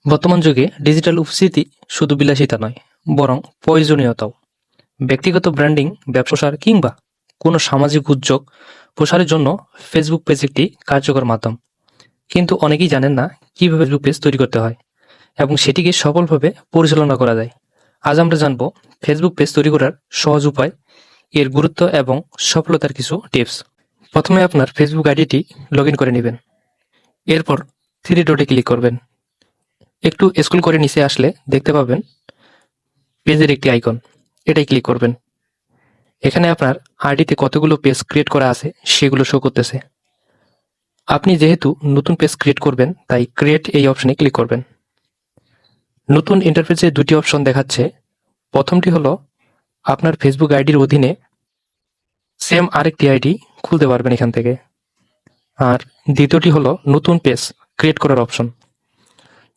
বর্তমান যুগে ডিজিটাল উপস্থিতি শুধু বিলাসিতা নয়, বরং প্রয়োজনীয়তাও। ব্যক্তিগত ব্র্যান্ডিং, ব্যবসা প্রসার কিংবা কোনো সামাজিক উদ্যোগ প্রসারের জন্য ফেসবুক পেজ একটি কার্যকর মাধ্যম। কিন্তু অনেকেই জানেন না কিভাবে ফেসবুক পেজ তৈরি করতে হয় এবং সেটিকে সফলভাবে পরিচালনা করা যায়। আজ আমরা জানব ফেসবুক পেজ তৈরি করার সহজ উপায়, এর গুরুত্ব এবং সফলতার কিছু টিপস। প্রথমে আপনার ফেসবুক আইডিটি লগ ইন করে নেবেন। এরপর থ্রি ডটে ক্লিক করবেন। একটু স্ক্রল করে নিচে আসলে দেখতে পাবেন পেজের একটি আইকন, এটাই ক্লিক করবেন। এখানে আপনার আইডিতে কতগুলো পেজ ক্রিয়েট করা আছে সেগুলো শো করতেছে। আপনি যেহেতু নতুন পেজ ক্রিয়েট করবেন, তাই ক্রিয়েট এই অপশনে ক্লিক করবেন। নতুন ইন্টারফেসে দুটি অপশন দেখাচ্ছে। প্রথমটি হলো আপনার ফেসবুক আইডির অধীনে সেম আরেকটি আইডি খুলতে পারবেন এখান থেকে। আর দ্বিতীয়টি হলো নতুন পেজ ক্রিয়েট করার অপশন।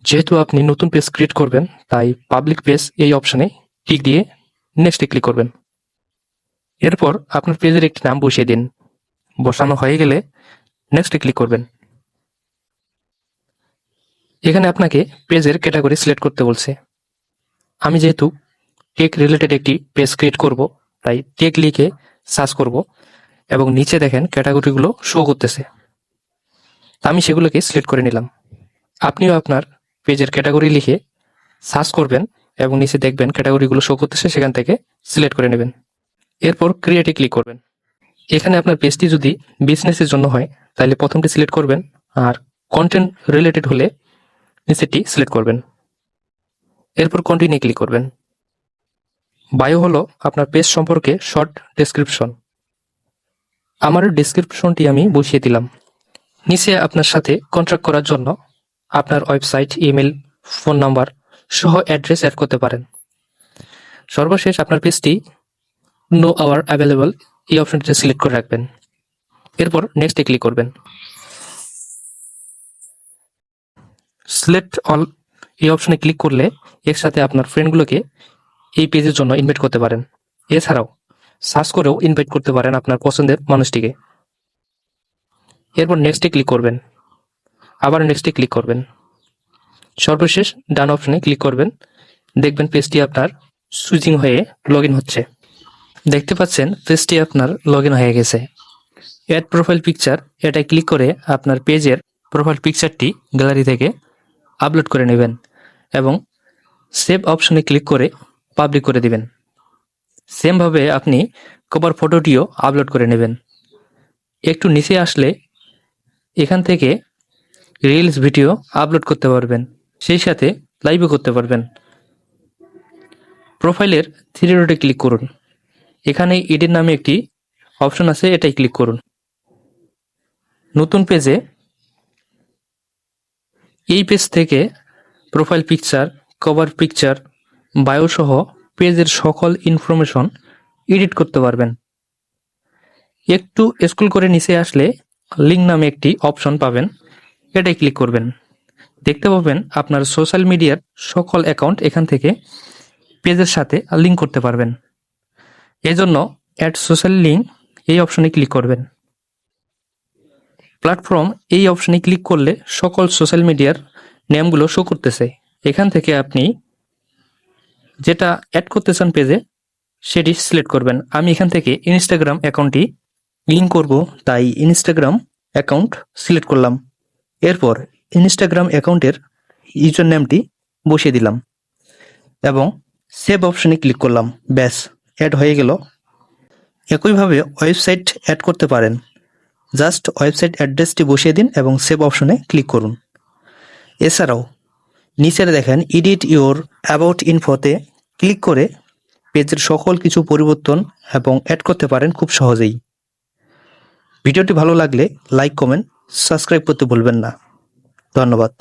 যেহেতু আপনি নতুন পেজ ক্রিয়েট করবেন, তাই পাবলিক পেজ এই অপশনে টিক দিয়ে নেক্সটে ক্লিক করবেন। এরপর আপনার পেজের একটি নাম বসিয়ে দিন। বসানো হয়ে গেলে নেক্সটে ক্লিক করবেন। এখানে আপনাকে পেজের ক্যাটাগরি সিলেক্ট করতে বলছে। আমি যেহেতু টেক রিলেটেড একটি পেজ ক্রিয়েট করব, তাই টেক লিখে সার্চ করব এবং নিচে দেখেন ক্যাটাগরিগুলো শো করতেছে। আমি সেগুলোকে সিলেক্ট করে নিলাম। আপনিও আপনার পেজের ক্যাটাগরি লিখে সার্চ করবেন এবং নিচে দেখবেন ক্যাটাগরিগুলো শো করতেছে, সেখান থেকে সিলেক্ট করে নেবেন। এরপর ক্রিয়েটে ক্লিক করবেন। এখানে আপনার পেজটি যদি বিজনেসের জন্য হয় তাহলে প্রথমটি সিলেক্ট করবেন, আর কন্টেন্ট রিলেটেড হলে নিচেরটি সিলেক্ট করবেন। এরপর কন্টিনিউ ক্লিক করবেন। বায়ো হলো আপনার পেজ সম্পর্কে শর্ট ডেসক্রিপশন। আমার ডেসক্রিপশনটি আমি বসিয়ে দিলাম। নিচে আপনার সাথে কন্ট্যাক্ট করার জন্য আপনার ওয়েবসাইট, ইমেল, ফোন নাম্বার সহ অ্যাড্রেস অ্যাড করতে পারেন। সর্বশেষ আপনার পেজটি নো আওয়ার অ্যাভেলেবল এই অপশনটিতে সিলেক্ট করে রাখবেন। এরপর নেক্সটে ক্লিক করবেন। সিলেক্ট অল এই অপশনে ক্লিক করলে একসাথে আপনার ফ্রেন্ডগুলোকে এই পেজের জন্য ইনভাইট করতে পারেন। এছাড়াও সার্চ করেও ইনভাইট করতে পারেন আপনার পছন্দের মানুষটিকে। এরপর নেক্সটে ক্লিক করবেন, আবার নেক্সটে ক্লিক করবেন। সর্বশেষ ডান অপশনে ক্লিক করবেন। দেখবেন পেজটি আপনার সুইচিং হয়ে লগ ইন হচ্ছে। দেখতে পাচ্ছেন পেজটি আপনার লগ ইন হয়ে গেছে। অ্যাড প্রোফাইল পিকচার, এটাই ক্লিক করে আপনার পেজের প্রোফাইল পিকচারটি গ্যালারি থেকে আপলোড করে নেবেন এবং সেভ অপশনে ক্লিক করে পাবলিক করে দিবেন। সেমভাবে আপনি কভার ফটোটিও আপলোড করে নেবেন। একটু নিচে আসলে এখান থেকে রিলস ভিডিও আপলোড করতে পারবেন, সেই সাথে লাইভও করতে পারবেন। প্রোফাইলের থ্রি ডটে ক্লিক করুন। এখানে এডিট নামে একটি অপশন আছে, এটাই ক্লিক করুন। নতুন পেজে এই পেজ থেকে profile picture, cover picture, bio সহ পেজের সকল ইনফরমেশন এডিট করতে পারবেন। একটু স্ক্রল করে নিচে আসলে লিঙ্ক নামে একটি অপশন পাবেন, এটাই ক্লিক করবেন। দেখতে পাবেন আপনার সোশ্যাল মিডিয়ার সকল অ্যাকাউন্ট এখান থেকে পেজের সাথে লিঙ্ক করতে পারবেন। এজন্য অ্যাড সোশ্যাল লিঙ্ক এই অপশনে ক্লিক করবেন। প্ল্যাটফর্ম এই অপশনে ক্লিক করলে সকল সোশ্যাল মিডিয়ার নেমগুলো শো করতেছে। এখান থেকে আপনি যেটা অ্যাড করতে চান পেজে সেটি সিলেক্ট করবেন। আমি এখান থেকে ইনস্টাগ্রাম অ্যাকাউন্টটি লিঙ্ক করব, তাই ইনস্টাগ্রাম অ্যাকাউন্ট সিলেক্ট করলাম। এরপর ইনস্টাগ্রাম অ্যাকাউন্টের ইউজার নেমটি বসিয়ে দিলাম এবং সেভ অপশনে ক্লিক করলাম। ব্যাস, অ্যাড হয়ে গেল। একইভাবে ওয়েবসাইট অ্যাড করতে পারেন। জাস্ট ওয়েবসাইট অ্যাড্রেসটি বসিয়ে দিন এবং সেভ অপশনে ক্লিক করুন। এছাড়াও নিচের দেখেন এডিট ইওর অ্যাবাউট ইনফোতে ক্লিক করে পেজের সকল কিছু পরিবর্তন এবং অ্যাড করতে পারেন খুব সহজেই। ভিডিওটি ভালো লাগলে লাইক, কমেন্ট, সাবস্ক্রাইব করতে ভুলবেন না। ধন্যবাদ।